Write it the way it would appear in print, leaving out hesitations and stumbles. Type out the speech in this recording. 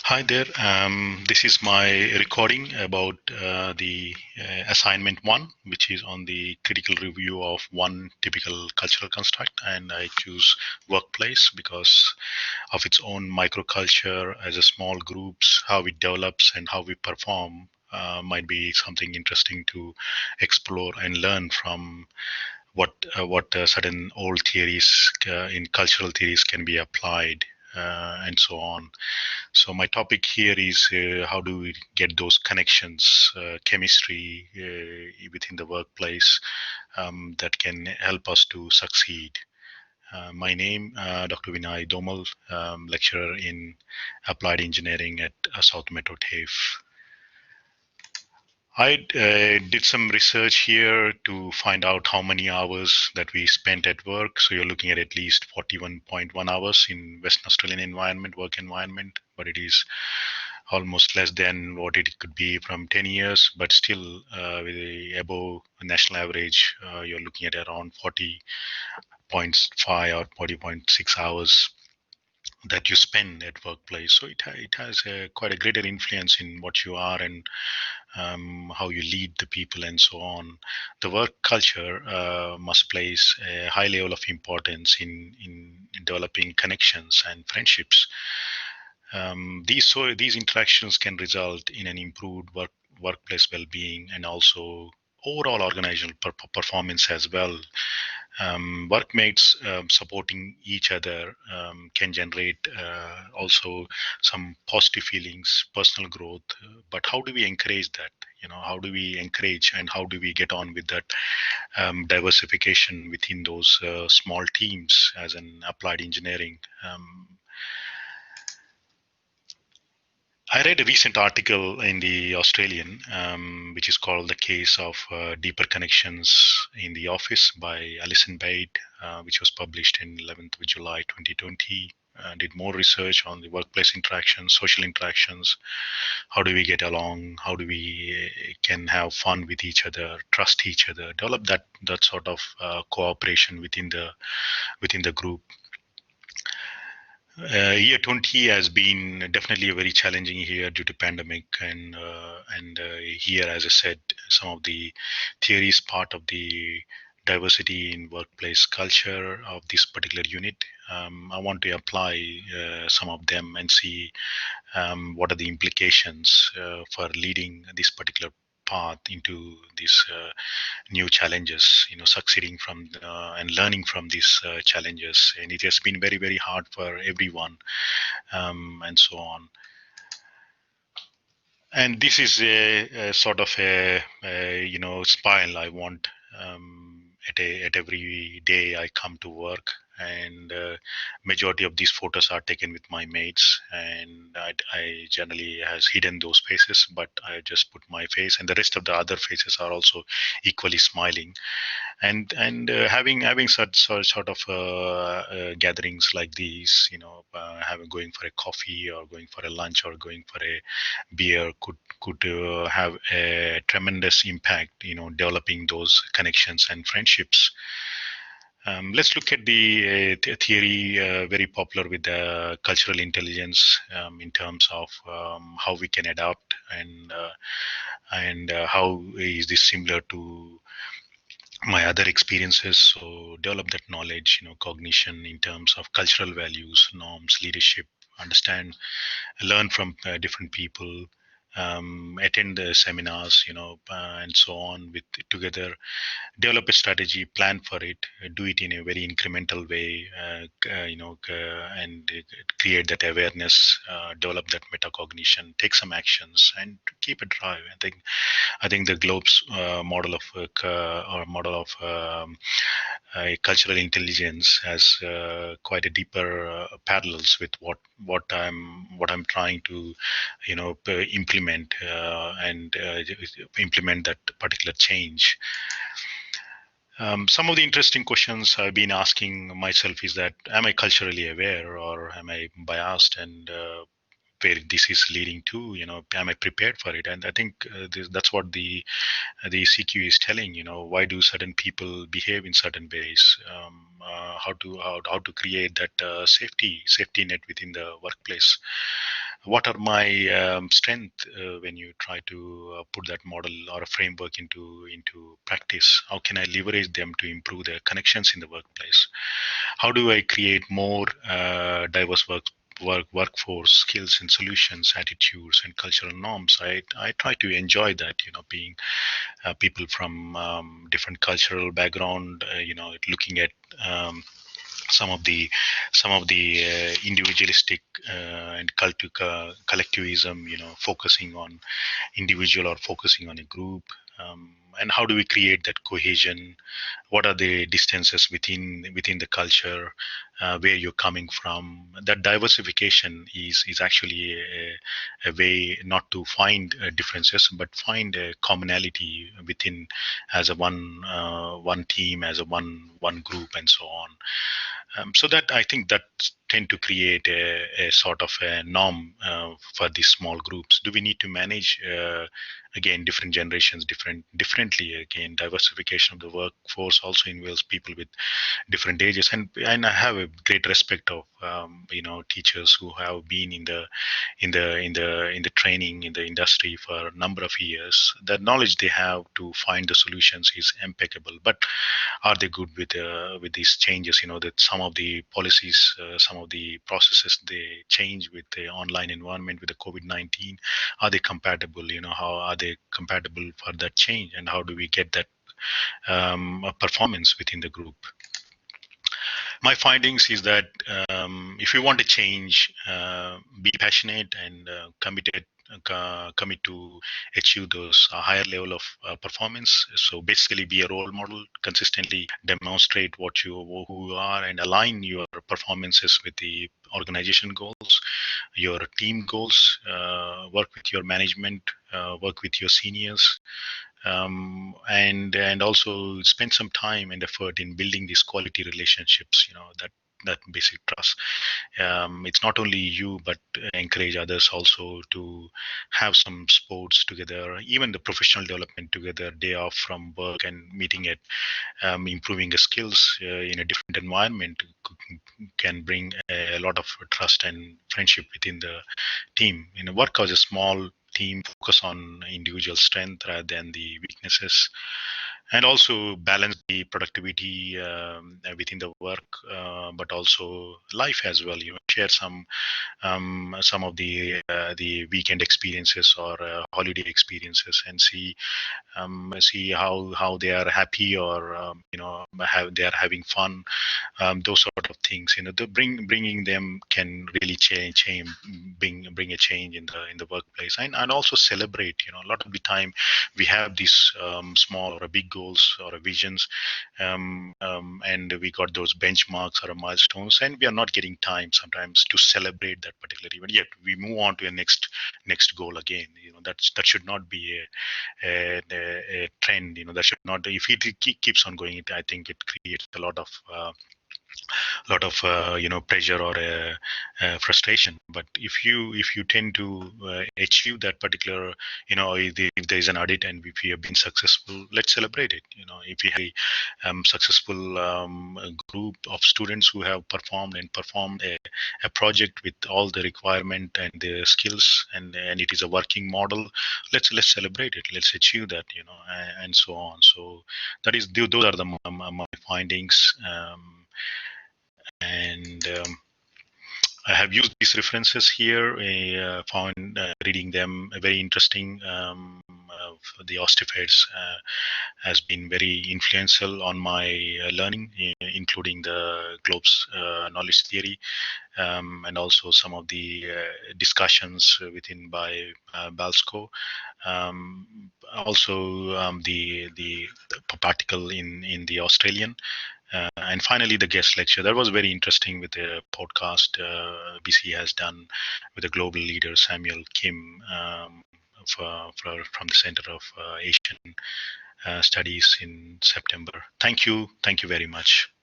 Hi there. This is my recording about the assignment one, which is on the critical review of one typical cultural construct. And I choose workplace because of its own microculture as a small groups, how it develops and how we perform. Might be something interesting to explore and learn from what certain old theories in cultural theories can be applied and so on. So my topic here is how do we get those connections, chemistry within the workplace that can help us to succeed. My name, Dr. Vinay Domal, lecturer in applied engineering at South Metro TAFE. I did some research here to find out how many hours that we spent at work. So you're looking at least 41.1 hours in Western Australian environment, work environment, but it is almost less than what it could be from 10 years, but still with the above national average, you're looking at around 40.5 or 40.6 hours that you spend at workplace. So it has quite a greater influence in what you are and how you lead the people and so on. The work culture must place a high level of importance in developing connections and friendships. These interactions can result in an improved workplace well-being and also overall organizational performance as well. Workmates supporting each other can generate also some positive feelings, personal growth. But how do we encourage that? How do we encourage and how do we get on with that diversification within those small teams as an applied engineering? I read a recent article in the Australian, which is called "The Case of Deeper Connections in the Office" by Alison Bade, which was published in 11th of July 2020. Did more research on the workplace interactions, social interactions. How do we get along? How do we can have fun with each other, trust each other, develop that sort of cooperation within the group. Year 20 has been definitely a very challenging year due to pandemic and here, as I said, some of the theories part of the diversity in workplace culture of this particular unit. I want to apply some of them and see what are the implications for leading this particular path into these new challenges, succeeding from and learning from these challenges. And it has been very, very hard for everyone and so on. And this is a sort of a spiral I want at every day I come to work. And majority of these photos are taken with my mates, and I generally has hidden those faces, but I just put my face, and the rest of the other faces are also equally smiling. And having such sort of gatherings like these, having going for a coffee or going for a lunch or going for a beer could have a tremendous impact, developing those connections and friendships. Let's look at the theory very popular with the cultural intelligence in terms of how we can adapt and how is this similar to my other experiences. So develop that knowledge, cognition in terms of cultural values, norms, leadership, understand, learn from different people, attend the seminars, and so on with together, develop a strategy, plan for it, do it in a very incremental way, and create that awareness, develop that metacognition, take some actions, and keep a drive. I think the Globe's model of or model of cultural intelligence has quite a deeper parallels with what I'm trying to implement and implement that particular change. Some of the interesting questions I've been asking myself is that, am I culturally aware or am I biased, and where this is leading to, am I prepared for it? And I think that's what the CQ is telling. Why do certain people behave in certain ways? How to create that safety net within the workplace. what are my strength when you try to put that model or a framework into practice? How can I leverage them to improve the connections in the workplace? How do I create more diverse workforce skills and solutions, attitudes and cultural norms? I try to enjoy that, being people from different cultural background, looking at um, some of the individualistic and collectivism, focusing on individual or focusing on a group. And how do we create that cohesion? What are the distances within the culture, where you're coming from? That diversification is actually a way not to find differences, but find a commonality within, as a one team, as a one group, and so on. So that, I think, that tend to create a sort of a norm for these small groups. Do we need to manage again different generations differently? Again, diversification of the workforce also involves people with different ages, and I have a great respect of teachers who have been in the training in the industry for a number of years. The knowledge they have to find the solutions is impeccable, but are they good with these changes? That some of the policies, some of the processes, they change with the online environment, with the COVID-19. Are they compatible? How are they compatible for that change, and how do we get that performance within the group? My findings is that if you want to change, be passionate and commit to achieve those higher level of performance. So basically, be a role model, consistently demonstrate who you are, and align your performances with the organization goals, your team goals. Work with your management, work with your seniors, and also spend some time and effort in building these quality relationships, that basic trust. It's not only you, but encourage others also to have some sports together, even the professional development together, day off from work and meeting at improving the skills in a different environment can bring a lot of trust and friendship within the team. Work as a small team, focus on individual strength rather than the weaknesses, and also balance the productivity within the work, but also life as well. Share some of the weekend experiences or holiday experiences, and see how they are happy, or they are having fun. Those sort of things, bringing them can really bring a change in the workplace, and also celebrate. A lot of the time we have these small or big goals or visions, and we got those benchmarks or milestones, and we are not getting time sometimes to celebrate that particular event. Yet we move on to a next goal again. That should not be a trend. That should not. If it keeps on going, I think it creates a lot of pressure or frustration. But if you tend to achieve that particular, if there is an audit and if we have been successful, let's celebrate it. If we have a successful group of students who have performed a project with all the requirement and the skills, and it is a working model, let's celebrate it, let's achieve that, and so on. So those are my findings. And I have used these references here. I found reading them very interesting. The Ostifieds has been very influential on my learning, including the Globes knowledge theory, and also some of the discussions within by Balsco. Also, the particle in the Australian. And finally, the guest lecture. That was very interesting with the podcast BC has done with the global leader Samuel Kim, from the Center of Asian Studies in September. Thank you. Thank you very much.